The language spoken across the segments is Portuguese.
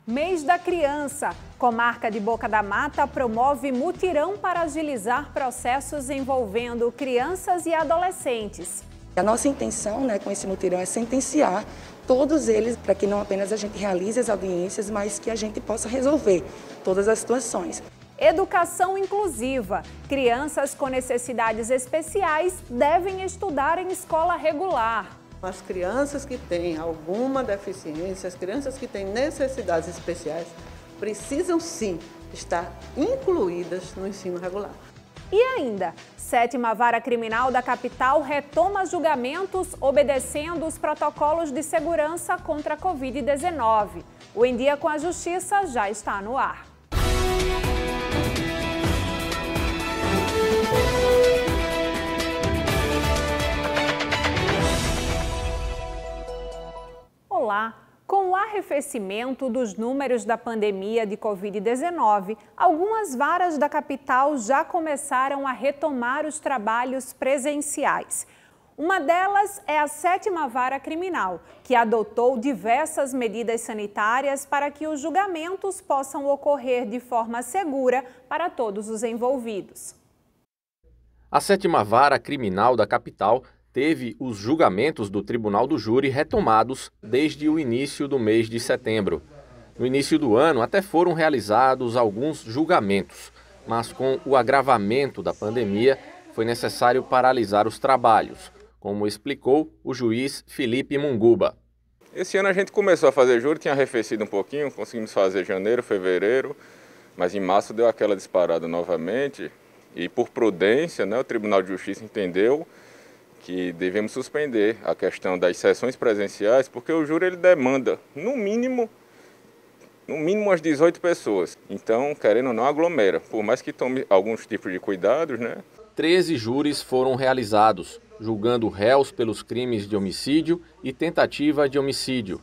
Mês da Criança. Comarca de Boca da Mata promove mutirão para agilizar processos envolvendo crianças e adolescentes. A nossa intenção, com esse mutirão é sentenciar todos eles para que não apenas a gente realize as audiências, mas que a gente possa resolver todas as situações. Educação inclusiva. Crianças com necessidades especiais devem estudar em escola regular. As crianças que têm alguma deficiência, as crianças que têm necessidades especiais, precisam sim estar incluídas no ensino regular. E ainda, 7ª Vara Criminal da capital retoma julgamentos obedecendo os protocolos de segurança contra a Covid-19. O Em Dia com a Justiça já está no ar. Olá! Com o arrefecimento dos números da pandemia de Covid-19, algumas varas da capital já começaram a retomar os trabalhos presenciais. Uma delas é a 7ª Vara Criminal, que adotou diversas medidas sanitárias para que os julgamentos possam ocorrer de forma segura para todos os envolvidos. A 7ª Vara Criminal da capital teve os julgamentos do Tribunal do Júri retomados desde o início do mês de setembro. No início do ano, até foram realizados alguns julgamentos, mas com o agravamento da pandemia, foi necessário paralisar os trabalhos, como explicou o juiz Felipe Munguba. Esse ano a gente começou a fazer júri, tinha arrefecido um pouquinho, conseguimos fazer janeiro, fevereiro, mas em março deu aquela disparada novamente e por prudência, o Tribunal de Justiça entendeu que devemos suspender a questão das sessões presenciais, porque o júri ele demanda, no mínimo umas 18 pessoas. Então, querendo ou não, aglomera, por mais que tome alguns tipos de cuidados, 13 júris foram realizados, julgando réus pelos crimes de homicídio e tentativa de homicídio.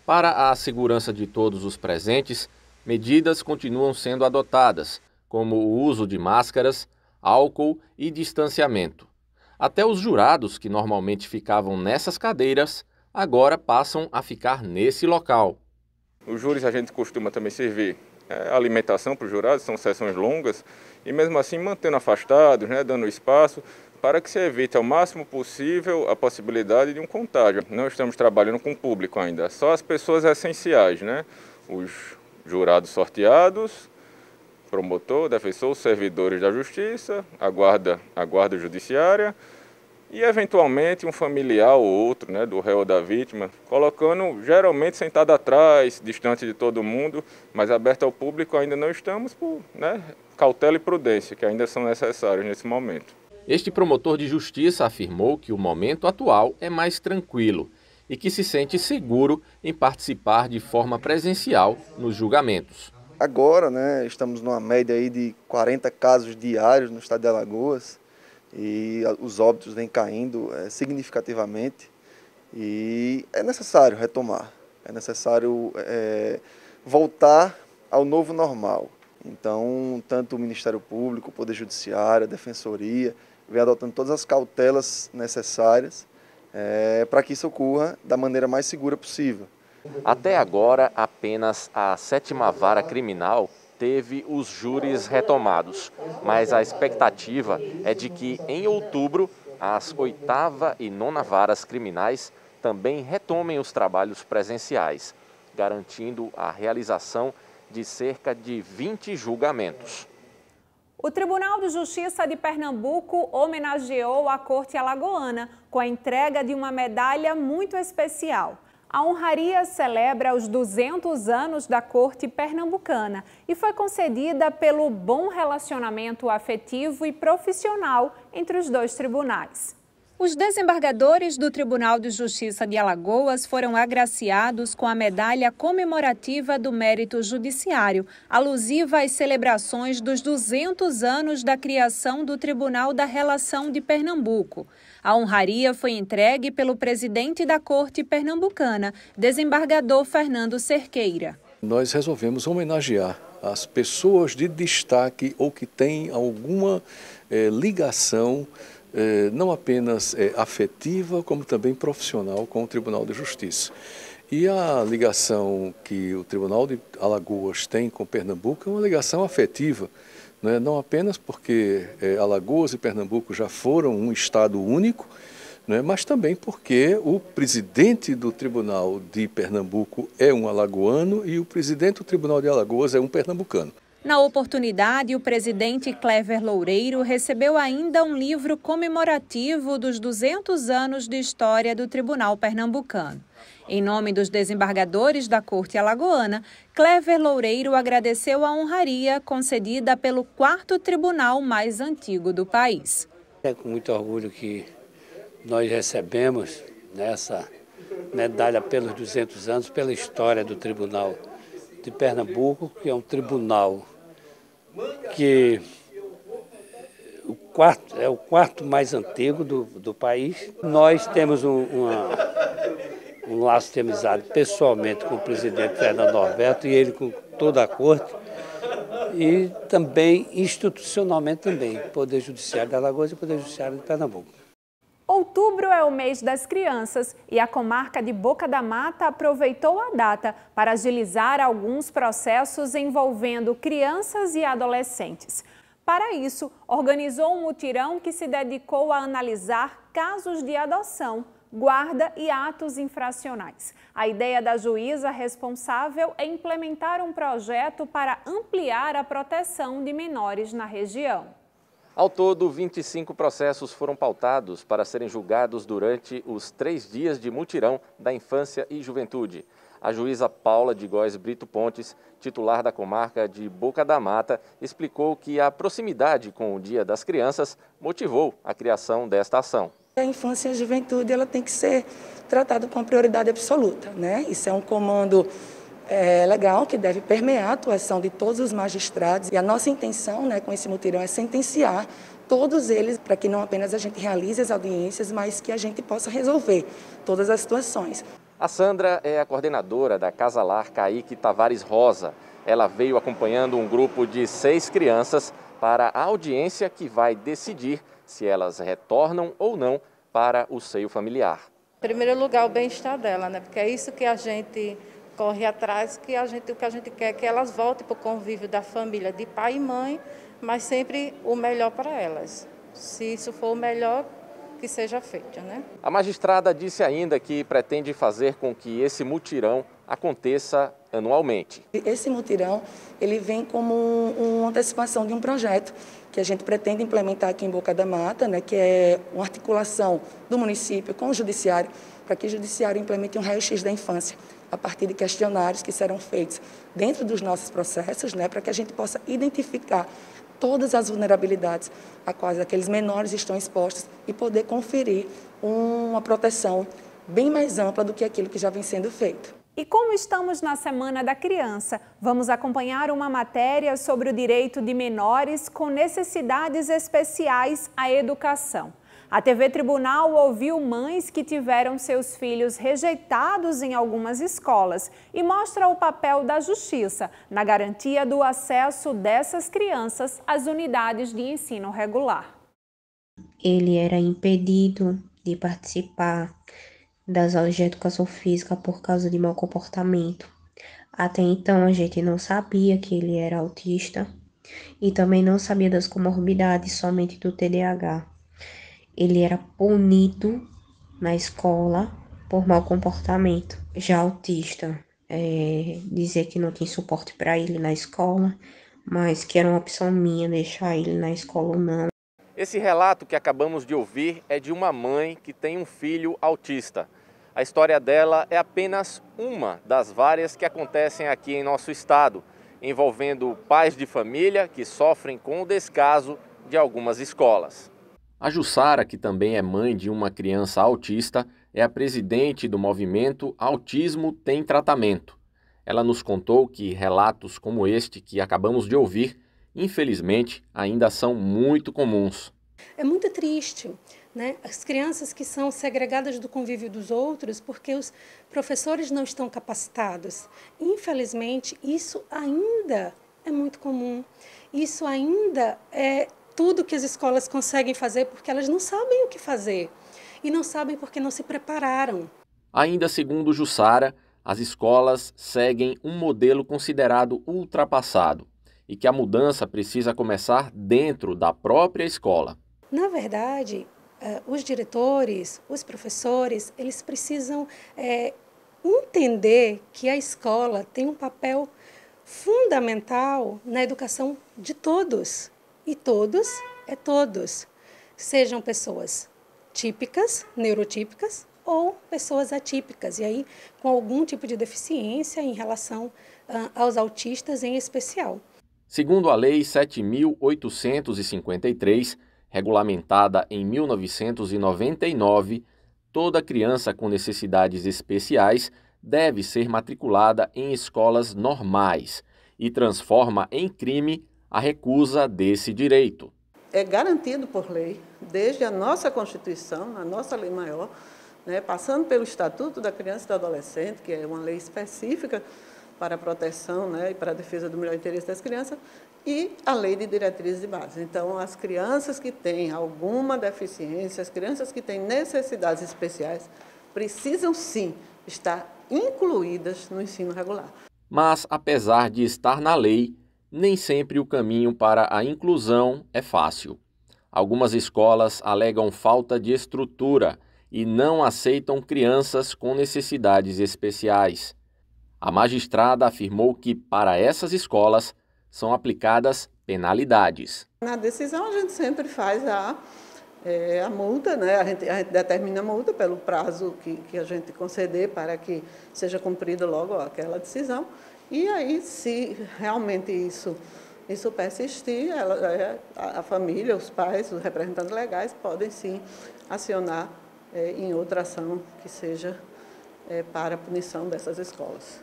Para a segurança de todos os presentes, medidas continuam sendo adotadas, como o uso de máscaras, álcool e distanciamento. Até os jurados, que normalmente ficavam nessas cadeiras, agora passam a ficar nesse local. Os júris a gente costuma também servir alimentação para os jurados, são sessões longas, e mesmo assim mantendo afastados, dando espaço para que se evite ao máximo possível a possibilidade de um contágio. Não estamos trabalhando com o público ainda, só as pessoas essenciais, os jurados sorteados, promotor, defensor, servidores da justiça, a guarda judiciária e, eventualmente, um familiar ou outro, do réu ou da vítima, colocando, geralmente, sentado atrás, distante de todo mundo, mas aberto ao público ainda não estamos por cautela e prudência, que ainda são necessários nesse momento. Este promotor de justiça afirmou que o momento atual é mais tranquilo e que se sente seguro em participar de forma presencial nos julgamentos. Agora, estamos numa média aí de 40 casos diários no estado de Alagoas e os óbitos vêm caindo significativamente e é necessário retomar, é necessário voltar ao novo normal. Então, tanto o Ministério Público, o Poder Judiciário, a Defensoria, vem adotando todas as cautelas necessárias para que isso ocorra da maneira mais segura possível. Até agora, apenas a 7ª Vara Criminal teve os júris retomados, mas a expectativa é de que, em outubro, as 8ª e 9ª Varas Criminais também retomem os trabalhos presenciais, garantindo a realização de cerca de 20 julgamentos. O Tribunal de Justiça de Pernambuco homenageou a Corte Alagoana com a entrega de uma medalha muito especial. A honraria celebra os 200 anos da Corte Pernambucana e foi concedida pelo bom relacionamento afetivo e profissional entre os dois tribunais. Os desembargadores do Tribunal de Justiça de Alagoas foram agraciados com a medalha comemorativa do Mérito Judiciário, alusiva às celebrações dos 200 anos da criação do Tribunal da Relação de Pernambuco. A honraria foi entregue pelo presidente da Corte Pernambucana, desembargador Fernando Cerqueira. Nós resolvemos homenagear as pessoas de destaque ou que têm alguma ligação não apenas afetiva, como também profissional com o Tribunal de Justiça. E a ligação que o Tribunal de Alagoas tem com Pernambuco é uma ligação afetiva, né? Não apenas porque Alagoas e Pernambuco já foram um estado único, né? Mas também porque o presidente do Tribunal de Pernambuco é um alagoano e o presidente do Tribunal de Alagoas é um pernambucano. Na oportunidade, o presidente Clever Loureiro recebeu ainda um livro comemorativo dos 200 anos de história do Tribunal Pernambucano. Em nome dos desembargadores da Corte Alagoana, Clever Loureiro agradeceu a honraria concedida pelo 4º tribunal mais antigo do país. É com muito orgulho que nós recebemos essa medalha pelos 200 anos, pela história do Tribunal de Pernambuco, que é um tribunal que é o quarto mais antigo do país. Nós temos um laço de amizade pessoalmente com o presidente Fernando Norberto e ele com toda a corte, e também institucionalmente também, Poder Judiciário de Alagoas e Poder Judiciário de Pernambuco. Outubro é o mês das crianças e a comarca de Boca da Mata aproveitou a data para agilizar alguns processos envolvendo crianças e adolescentes. Para isso, organizou um mutirão que se dedicou a analisar casos de adoção, guarda e atos infracionais. A ideia da juíza responsável é implementar um projeto para ampliar a proteção de menores na região. Ao todo, 25 processos foram pautados para serem julgados durante os 3 dias de mutirão da infância e juventude. A juíza Paula de Góes Brito Pontes, titular da comarca de Boca da Mata, explicou que a proximidade com o Dia das Crianças motivou a criação desta ação. A infância e a juventude ela tem que ser tratada com prioridade absoluta, né? Isso é um comando legal que deve permear a atuação de todos os magistrados. E a nossa intenção, né, com esse mutirão é sentenciar todos eles para que não apenas a gente realize as audiências, mas que a gente possa resolver todas as situações. A Sandra é a coordenadora da Casa Lar Kaique Tavares Rosa. Ela veio acompanhando um grupo de 6 crianças para a audiência que vai decidir se elas retornam ou não para o seio familiar. Em primeiro lugar, o bem-estar dela, né? Porque é isso que a gente corre atrás, o que a gente quer é que elas voltem para o convívio da família de pai e mãe, mas sempre o melhor para elas. Se isso for o melhor, que seja feito, né? A magistrada disse ainda que pretende fazer com que esse mutirão aconteça anualmente. Esse mutirão, ele vem como uma antecipação de um projeto que a gente pretende implementar aqui em Boca da Mata, né, que é uma articulação do município com o judiciário, para que o judiciário implemente um raio-x da infância, a partir de questionários que serão feitos dentro dos nossos processos, né, para que a gente possa identificar todas as vulnerabilidades a quais aqueles menores estão expostos e poder conferir uma proteção bem mais ampla do que aquilo que já vem sendo feito. E como estamos na Semana da Criança, vamos acompanhar uma matéria sobre o direito de menores com necessidades especiais à educação. A TV Tribunal ouviu mães que tiveram seus filhos rejeitados em algumas escolas e mostra o papel da Justiça na garantia do acesso dessas crianças às unidades de ensino regular. Ele era impedido de participar das aulas de educação física por causa de mau comportamento. Até então a gente não sabia que ele era autista e também não sabia das comorbidades, somente do TDAH. Ele era punido na escola por mau comportamento. Já autista, dizer que não tinha suporte para ele na escola, mas que era uma opção minha deixar ele na escola ou não. Esse relato que acabamos de ouvir é de uma mãe que tem um filho autista. A história dela é apenas uma das várias que acontecem aqui em nosso estado, envolvendo pais de família que sofrem com o descaso de algumas escolas. A Jussara, que também é mãe de uma criança autista, é a presidente do movimento Autismo Tem Tratamento. Ela nos contou que relatos como este que acabamos de ouvir, infelizmente, ainda são muito comuns. É muito triste, né? As crianças que são segregadas do convívio dos outros porque os professores não estão capacitados. Infelizmente, isso ainda é muito comum. Isso ainda é tudo que as escolas conseguem fazer porque elas não sabem o que fazer. E não sabem porque não se prepararam. Ainda segundo Jussara, as escolas seguem um modelo considerado ultrapassado e que a mudança precisa começar dentro da própria escola. Na verdade, os diretores, os professores, eles precisam entender que a escola tem um papel fundamental na educação de todos. E todos é todos. Sejam pessoas típicas, neurotípicas, ou pessoas atípicas, e aí com algum tipo de deficiência em relação aos autistas em especial. Segundo a Lei 7.853, regulamentada em 1999, toda criança com necessidades especiais deve ser matriculada em escolas normais e transforma em crime a recusa desse direito. É garantido por lei, desde a nossa Constituição, a nossa lei maior, né, passando pelo Estatuto da Criança e do Adolescente, que é uma lei específica para a proteção, né, e para a defesa do melhor interesse das crianças, e a Lei de Diretrizes de Base. Então, as crianças que têm alguma deficiência, as crianças que têm necessidades especiais, precisam sim estar incluídas no ensino regular. Mas, apesar de estar na lei, nem sempre o caminho para a inclusão é fácil. Algumas escolas alegam falta de estrutura e não aceitam crianças com necessidades especiais. A magistrada afirmou que, para essas escolas, são aplicadas penalidades. Na decisão, a gente sempre faz a multa, né? A gente determina a multa pelo prazo que a gente conceder para que seja cumprida logo aquela decisão. E aí, se realmente isso persistir, a família, os pais, os representantes legais podem sim acionar em outra ação que seja para a punição dessas escolas.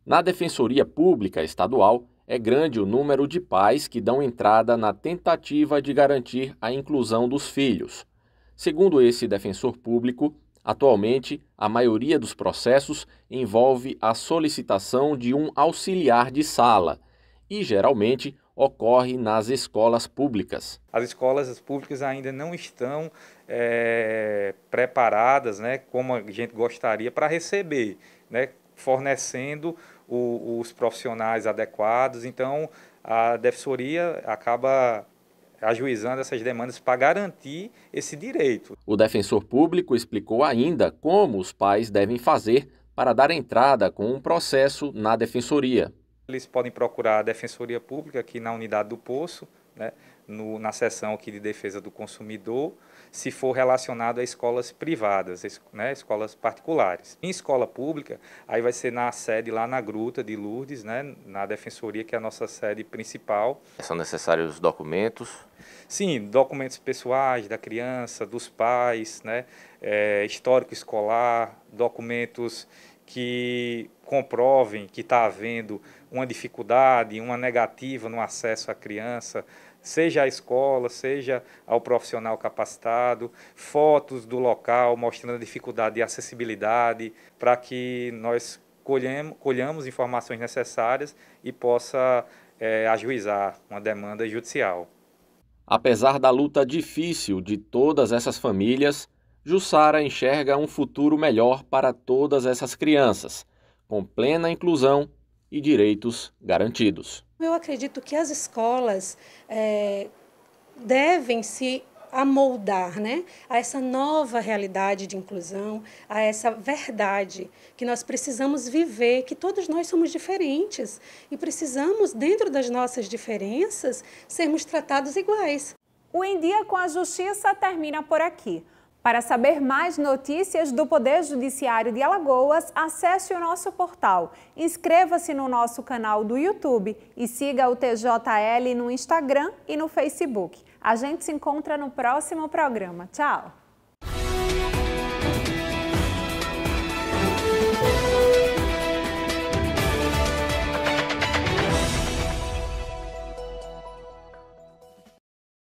Na Defensoria Pública Estadual, é grande o número de pais que dão entrada na tentativa de garantir a inclusão dos filhos. Segundo esse defensor público, atualmente, a maioria dos processos envolve a solicitação de um auxiliar de sala e, geralmente, ocorre nas escolas públicas. As escolas públicas ainda não estão preparadas, né, como a gente gostaria, para receber, né, fornecendo os profissionais adequados. Então, a Defensoria acaba ajuizando essas demandas para garantir esse direito. O defensor público explicou ainda como os pais devem fazer para dar entrada com um processo na Defensoria. Eles podem procurar a Defensoria Pública aqui na unidade do Poço, né, na seção aqui de defesa do consumidor, se for relacionado a escolas privadas, né, escolas particulares. Em escola pública, aí vai ser na sede lá na Gruta de Lourdes, né, na Defensoria, que é a nossa sede principal. São necessários documentos? Sim, documentos pessoais da criança, dos pais, né, histórico escolar, documentos que comprovem que está havendo uma dificuldade, uma negativa no acesso à criança, seja à escola, seja ao profissional capacitado, fotos do local mostrando a dificuldade de acessibilidade, para que nós colhamos informações necessárias e possa ajuizar uma demanda judicial. Apesar da luta difícil de todas essas famílias, Jussara enxerga um futuro melhor para todas essas crianças, com plena inclusão e direitos garantidos. Eu acredito que as escolas devem se amoldar, né, a essa nova realidade de inclusão, a essa verdade que nós precisamos viver, que todos nós somos diferentes e precisamos, dentro das nossas diferenças, sermos tratados iguais. O Em Dia com a Justiça termina por aqui. Para saber mais notícias do Poder Judiciário de Alagoas, acesse o nosso portal, inscreva-se no nosso canal do YouTube e siga o TJL no Instagram e no Facebook. A gente se encontra no próximo programa. Tchau!